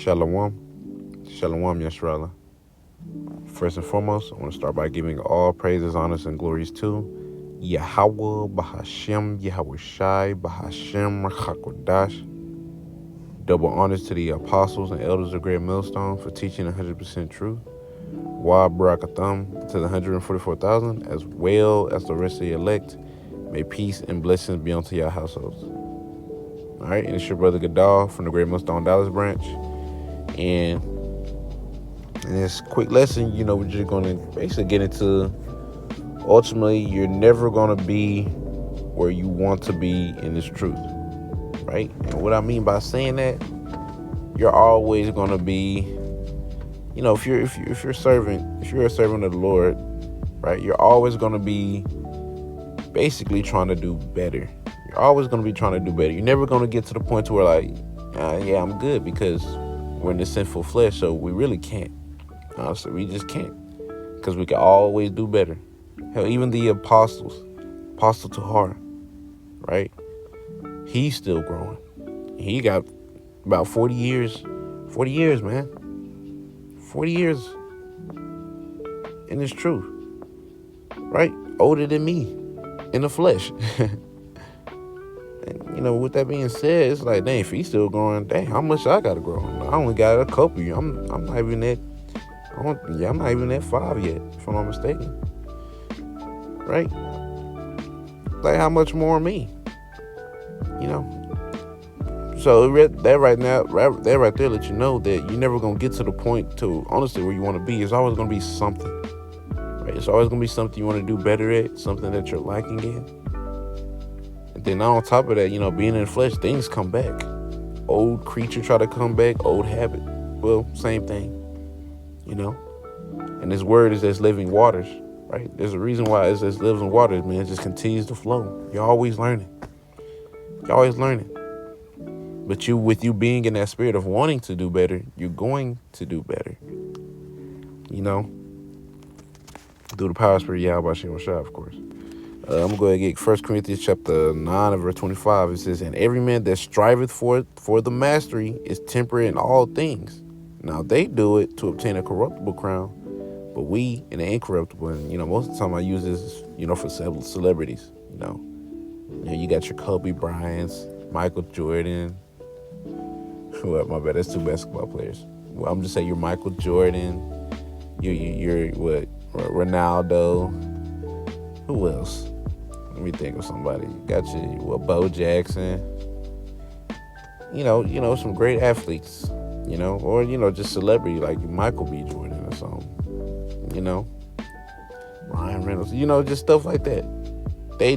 Shalom. Shalom, Yashrala. First and foremost, I want to start by giving all praises, honors, and glories to Yahweh, Bahashem, Yahweh Shai, Bahashem, Hakodash. Double honors to the apostles and elders of Great Millstone for teaching 100% truth. Wa Barakatham to the 144,000, as well as the rest of the elect. May peace and blessings be unto your households. All right, and it's your brother Gadal from the Great Millstone Dallas branch. And in this quick lesson, we're just going to basically get into, ultimately, you're never going to be where you want to be in this truth, right? And what I mean by saying that, you're always going to be, if you're a servant of the Lord, right? You're always going to be basically trying to do better. You're always going to be trying to do better. You're never going to get to the point where I'm good, because we're in the sinful flesh, so we really can't. Honestly, we just can't, because we can always do better. Hell, even the Apostle Tahar, right? He's still growing. He got about 40 years, man. 40 years in this truth, right? Older than me in the flesh. And, with that being said, it's like, dang, if he's still growing, dang, how much I got to grow? I only got a couple years. I'm not even at, I'm not even at 5 yet, if I'm not mistaken. Right? Like, how much more me? So that right there let you know that you're never going to get to the point to, honestly, where you want to be. It's always going to be something. Right? It's always going to be something you want to do better at, something that you're lacking in. And then on top of that, being in the flesh, things come back. Old creature try to come back, old habit. Well, same thing. And this word is as living waters, right? There's a reason why it's as living waters, man. It just continues to flow. You're always learning. But with you being in that spirit of wanting to do better, you're going to do better. Through the power of Spirit, Yahweh Shem Shah, of course. I'm going to go ahead and get 1 Corinthians chapter 9 and verse 25. It says, and every man that striveth for the mastery is temperate in all things. Now they do it to obtain a corruptible crown, but we in the incorruptible. And, most of the time I use this, for celebrities. You got your Kobe Bryants, Michael Jordan. Well, my bad, that's two basketball players. Well, I'm just saying you're Michael Jordan. You're what? Ronaldo. Who else? Let me think of somebody. Got you, Bo Jackson. Some great athletes. Or just celebrity like Michael B. Jordan or something. Ryan Reynolds. Just stuff like that. They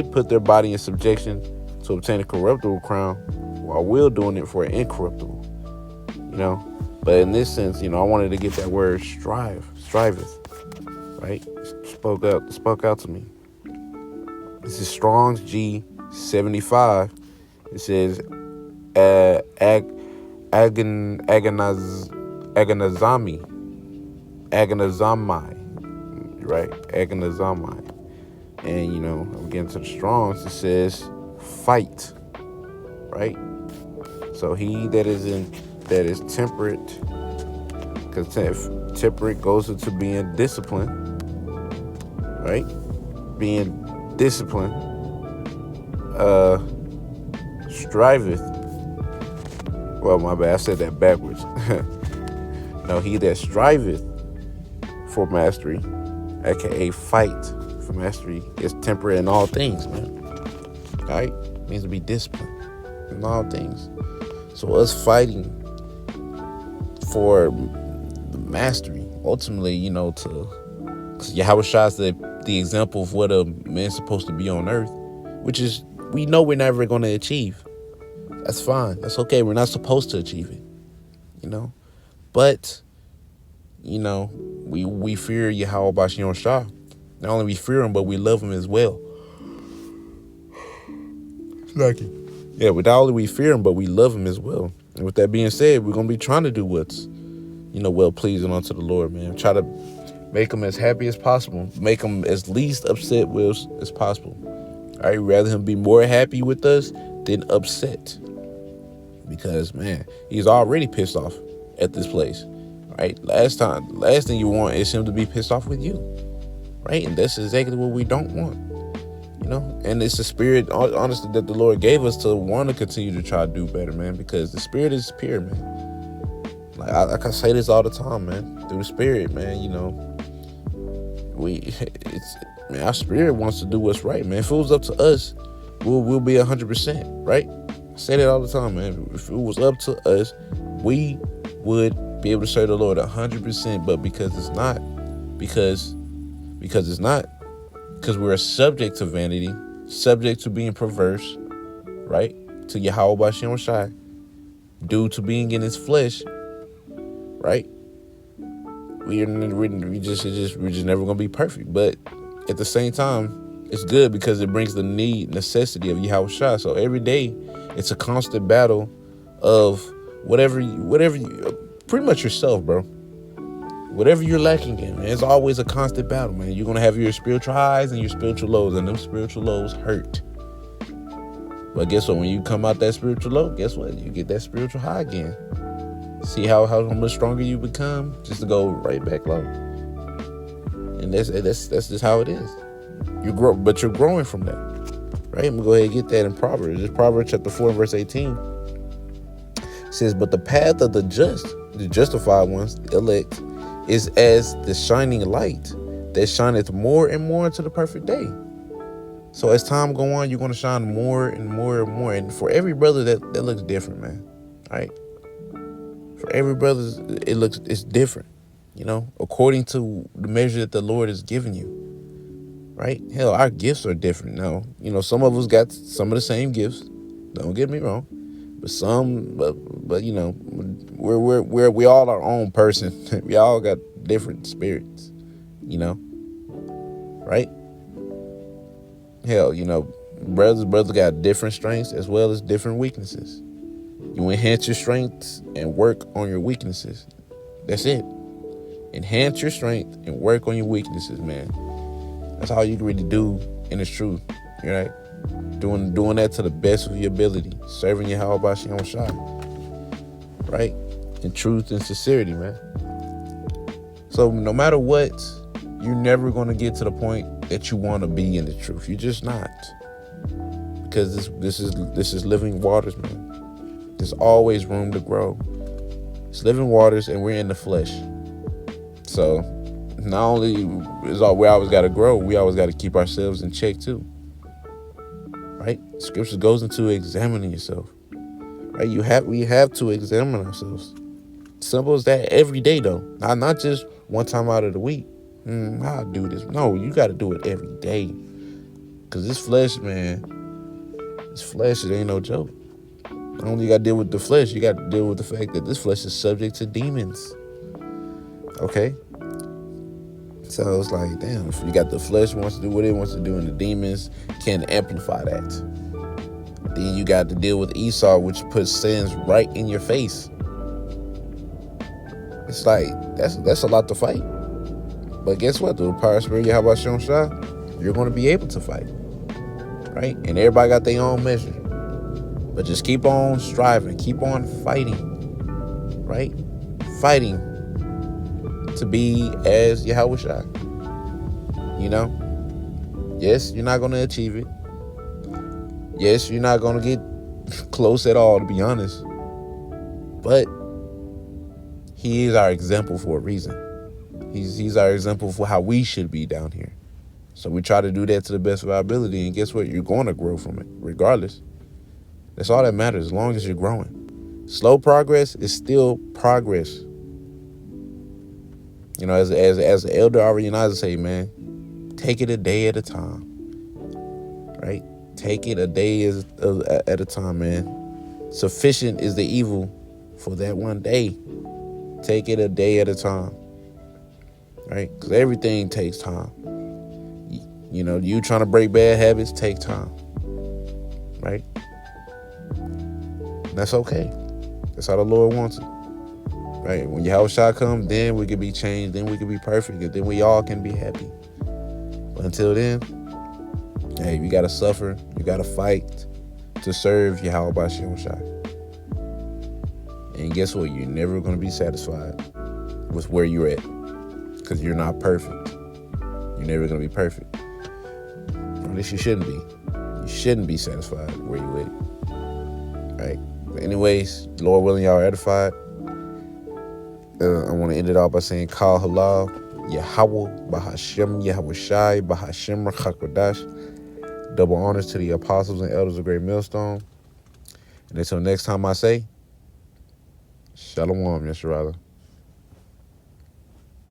put their body in subjection to obtain a corruptible crown, while we're doing it for an incorruptible. But in this sense, I wanted to get that word striveth, right? Spoke out to me. This is Strong's G75. It says agonizami, right? Agonizami. And I'm getting to the Strongs. It says fight, right? So he that is temperate, because temperate goes into being disciplined, right? Being disciplined, striveth. Well, my bad, I said that backwards. No, he that striveth for mastery, aka fight for mastery, is temperate in all things, man. All right? It means to be disciplined in all things. So us fighting for the mastery, ultimately, because Yahweh Shah is the example of what a man's supposed to be on earth, which is, we know we're never going to achieve. That's fine. That's okay. We're not supposed to achieve it, But, we fear Yahweh Bashion Shah. Not only we fear him, but we love him as well. Lucky. Yeah, not only we fear him, but we love him as well. And with that being said, we're going to be trying to do what's, well-pleasing unto the Lord, man. Try to make him as happy as possible. Make him as least upset with us as possible. All right, rather him be more happy with us than upset. because, man, he's already pissed off at this place, right? Last thing you want is him to be pissed off with you, right? And that's exactly what we don't want, and it's the spirit, honestly, that the Lord gave us to want to continue to try to do better, man, because the spirit is pure, man. Like I say this all the time, man. Through the spirit, man, man, our spirit wants to do what's right, man. If it was up to us, we'll be 100%, right? I say that all the time, man. If it was up to us, we would be able to serve the Lord 100%. But because it's not, because we're subject to vanity, subject to being perverse, right? To Yahweh Bashem Shai, due to being in his flesh, right? We're just never gonna be perfect. But at the same time, it's good because it brings the necessity of Yahweh Shai. So every day, it's a constant battle of whatever you pretty much yourself, bro. Whatever you're lacking in, man, it's always a constant battle, man. You're gonna have your spiritual highs and your spiritual lows, and them spiritual lows hurt. But guess what? When you come out that spiritual low, guess what? You get that spiritual high again. See how much stronger you become, just to go right back low. And that's just how it is. You grow, but you're growing from that, right? I'm gonna go ahead and get that in Proverbs. It's Proverbs chapter 4, verse 18. It says, "But the path of the just, the justified ones, the elect, is as the shining light that shineth more and more into the perfect day." So as time go on, you're gonna shine more and more and more. And for every brother, that looks different, man. Right? For every brother, it's different, according to the measure that the Lord has given you. Right? Hell, our gifts are different now. Some of us got some of the same gifts. Don't get me wrong, but we all our own person. We all got different spirits, right? Hell, brothers got different strengths as well as different weaknesses. You enhance your strengths and work on your weaknesses. That's it. Enhance your strength and work on your weaknesses, man. That's all you can really do in the truth. You're right. Doing that to the best of your ability. Serving Yahweh Bashem Shai. Right? In truth and sincerity, man. So no matter what, you're never going to get to the point that you want to be in the truth. You're just not. Because this is living waters, man. There's always room to grow. It's living waters, and we're in the flesh. So not only is we always got to grow, we always got to keep ourselves in check too. Right? Scripture goes into examining yourself. Right? We have to examine ourselves. Simple as that, every day though. Not just one time out of the week. I'll do this. No, you got to do it every day. Because this flesh, man, it ain't no joke. Not only you got to deal with the flesh, you got to deal with the fact that this flesh is subject to demons. Okay? So it's like, damn, if you got the flesh wants to do what it wants to do, and the demons can amplify that. Then you got to deal with Esau, which puts sins right in your face. It's like, that's a lot to fight. But guess what? Through the power of spirit, Yahweh Bashem Shai, you're going to be able to fight. Right? And everybody got their own measure. But just keep on striving. Keep on fighting. Right? Fighting to be as Yahweh Shai. Yes, you're not going to achieve it. Yes, you're not going to get close at all, to be honest. But he is our example for a reason. He's our example for how we should be down here. So we try to do that to the best of our ability. And guess what? You're going to grow from it, regardless. That's all that matters, as long as you're growing. Slow progress is still progress. As the elder Arianaza say, man, take it a day at a time. Right? Take it a day at a time, man. Sufficient is the evil for that one day. Take it a day at a time. Right? Because everything takes time. You trying to break bad habits take time. Right? That's okay. That's how the Lord wants it. Right? When Yahweh Shai comes, then we can be changed, then we can be perfect, and then we all can be happy. But until then, hey, you gotta suffer, you gotta fight to serve Yahweh Bashem Shai. And guess what? You're never going to be satisfied with where you're at because you're not perfect. You're never going to be perfect. Or at least you shouldn't be. You shouldn't be satisfied where you're at. Right? But anyways, Lord willing, y'all are edified. I want to end it off by saying, Kal Halal, Yahweh, Bahashem, Yahweh Shai, Bahashem, Rachakodash. Double honors to the apostles and elders of Great Millstone. And until next time I say, Shalom, Yesharala.